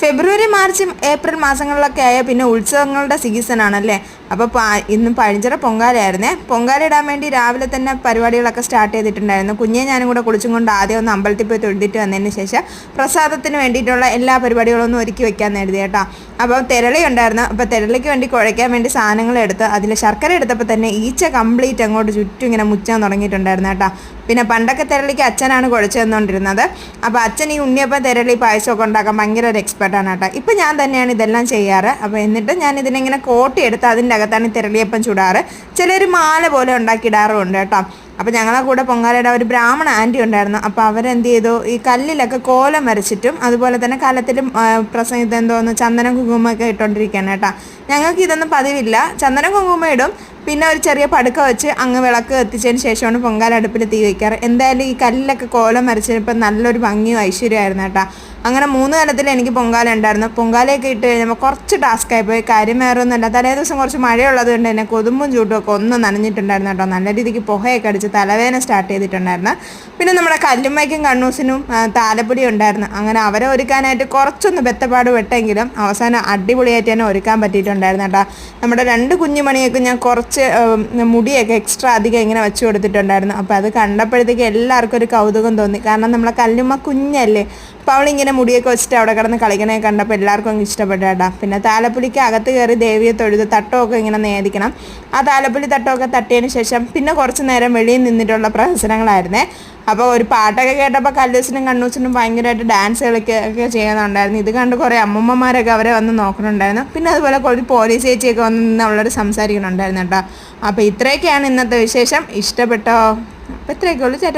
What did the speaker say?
ഫെബ്രുവരി March April മാസങ്ങളിലൊക്കെ ആയ പിന്നെ ഉത്സവങ്ങളുടെ സീസണാണല്ലേ. അപ്പോൾ ഇന്ന് പഴഞ്ചിറ പൊങ്കാലയായിരുന്നേ. പൊങ്കാല ഇടാൻ വേണ്ടി രാവിലെ തന്നെ പരിപാടികളൊക്കെ സ്റ്റാർട്ട് ചെയ്തിട്ടുണ്ടായിരുന്നു. കുഞ്ഞെ ഞാനും കൂടെ കുളിച്ചും കൊണ്ട് ആദ്യം ഒന്ന് അമ്പലത്തിൽ പോയി തൊഴുതിട്ട് വന്നതിന് ശേഷം പ്രസാദത്തിന് വേണ്ടിയിട്ടുള്ള എല്ലാ പരിപാടികളൊന്നും ഒരുക്കി വെക്കാൻ എഴുതി കേട്ടോ. അപ്പോൾ തെരളി ഉണ്ടായിരുന്നു. അപ്പോൾ തെരളിക്ക് വേണ്ടി കുഴയ്ക്കാൻ വേണ്ടി സാധനങ്ങൾ എടുത്ത് അതിൽ ശർക്കര എടുത്തപ്പോൾ തന്നെ ഈച്ച കംപ്ലീറ്റ് അങ്ങോട്ട് ചുറ്റും ഇങ്ങനെ മുച്ചാൻ തുടങ്ങിയിട്ടുണ്ടായിരുന്നു കേട്ടോ. പിന്നെ പണ്ടൊക്കെ തെരളിക്ക് അച്ഛനാണ് കുഴച്ച് തന്നുകൊണ്ടിരുന്നത്. അപ്പോൾ അച്ഛൻ ഈ ഉണ്ണിയപ്പം തെരളി പായസമൊക്കെ ഉണ്ടാക്കാൻ ഭയങ്കര ഒരു എക്സ്പെർട്ടാണ് കേട്ടോ. ഇപ്പം ഞാൻ തന്നെയാണ് ഇതെല്ലാം ചെയ്യാറ്. അപ്പോൾ എന്നിട്ട് ഞാൻ ഇതിനെങ്ങനെ കോട്ടിയെടുത്ത് അതിൻ്റെ അകത്താണ് ഈ തെരളിയപ്പം ചുടാറ്. ചിലർ മാല പോലെ ഉണ്ടാക്കിയിടാറുമുണ്ട് കേട്ടോ. അപ്പോൾ ഞങ്ങളെ കൂടെ പൊങ്കാലയുടെ ഒരു ബ്രാഹ്മണ ആൻറ്റി ഉണ്ടായിരുന്നു. അപ്പോൾ അവരെന്ത് ചെയ്തു, ഈ കല്ലിലൊക്കെ കോലം വരച്ചിട്ടും അതുപോലെ തന്നെ കലത്തിലും ഇതെന്തോന്ന് ചന്ദനം കുങ്കുമൊക്കെ ഇട്ടുകൊണ്ടിരിക്കുകയാണ് കേട്ടോ. ഞങ്ങൾക്ക് ഇതൊന്നും പതിവില്ല. ചന്ദനം കുങ്കുമം ഇടും, പിന്നെ ഒരു ചെറിയ പടുക്ക വെച്ച് അങ്ങ് വിളക്ക് കത്തിച്ചതിന് ശേഷമാണ് പൊങ്കാല അടുപ്പിൽ തീ വയ്ക്കാറ്. എന്തായാലും ഈ കല്ലിലൊക്കെ കോലം വരച്ചപ്പോൾ നല്ലൊരു ഭംഗിയും ഐശ്വര്യമായിരുന്നു കേട്ടോ. അങ്ങനെ 3 തലത്തിൽ എനിക്ക് പൊങ്കാല ഉണ്ടായിരുന്നു. പൊങ്കാലയൊക്കെ ഇട്ട് കഴിഞ്ഞപ്പോൾ കുറച്ച് ടാസ്ക്കായി പോയി. കാര്യം വേറെ ഒന്നുമല്ല, തലേ ദിവസം കുറച്ച് മഴയുള്ളത് കൊണ്ട് തന്നെ കൊതുമ്പും ചൂട്ടും ഒക്കെ ഒന്ന് നനഞ്ഞിട്ടുണ്ടായിരുന്നു കേട്ടോ. നല്ല രീതിക്ക് പുകയൊക്കെ അടിച്ച് തലവേദന സ്റ്റാർട്ട് ചെയ്തിട്ടുണ്ടായിരുന്നു. പിന്നെ നമ്മുടെ കല്ലുമ്മയ്ക്കും കണ്ണൂസിനും താലപ്പൊലി ഉണ്ടായിരുന്നു. അങ്ങനെ അവരെ ഒരുക്കാനായിട്ട് കുറച്ചൊന്ന് ബെത്തപ്പാട് വെട്ടെങ്കിലും അവസാനം അടിപൊളിയായിട്ട് തന്നെ ഒരുക്കാൻ പറ്റിയിട്ടുണ്ടായിരുന്നു കേട്ടോ. നമ്മുടെ 2 കുഞ്ഞുമണിയൊക്കെ ഞാൻ കുറച്ച് മുടിയൊക്കെ എക്സ്ട്രാ അധികം ഇങ്ങനെ വെച്ച് കൊടുത്തിട്ടുണ്ടായിരുന്നു. അപ്പോൾ അത് കണ്ടപ്പോഴത്തേക്ക് എല്ലാവർക്കും ഒരു കൗതുകം തോന്നി. കാരണം നമ്മളെ കല്ലുമ്മ കുഞ്ഞല്ലേ, അപ്പോൾ അവളിങ്ങനെ മുടിയൊക്കെ വെച്ചിട്ട് അവിടെ കിടന്ന് കളിക്കണേ കണ്ടപ്പോൾ എല്ലാവർക്കും അങ്ങ് ഇഷ്ടപ്പെട്ടു കേട്ടോ. പിന്നെ താലപ്പൊലിക്ക് അകത്ത് കയറി ദേവിയെ തൊഴുത് തട്ടമൊക്കെ ഇങ്ങനെ നേദിക്കണം. ആ താലപ്പൊലി തട്ടമൊക്കെ തട്ടിയതിന് ശേഷം പിന്നെ കുറച്ച് നേരം വെളിയിൽ നിന്നിട്ടുള്ള പ്രഹസനങ്ങളായിരുന്നേ. അപ്പോൾ ഒരു പാട്ടൊക്കെ കേട്ടപ്പോൾ കല്ലൂസിനും കണ്ണൂസിനും ഭയങ്കരമായിട്ട് ഡാൻസ് കളിക്കുകയൊക്കെ ചെയ്യുന്നുണ്ടായിരുന്നു. ഇത് കണ്ട് കുറേ അമ്മൂമ്മമാരൊക്കെ അവരെ വന്ന് നോക്കണുണ്ടായിരുന്നു. പിന്നെ അതുപോലെ കുറച്ച് പോലീസ് ചേച്ചിയൊക്കെ വന്ന് നിന്ന് അവളോട് സംസാരിക്കണുണ്ടായിരുന്നു കേട്ടോ. അപ്പോൾ ഇത്രയൊക്കെയാണ് ഇന്നത്തെ വിശേഷം. ഇഷ്ടപ്പെട്ടോ? അപ്പോൾ ഇത്രയൊക്കെ ഉള്ളൂ ചേട്ടാ.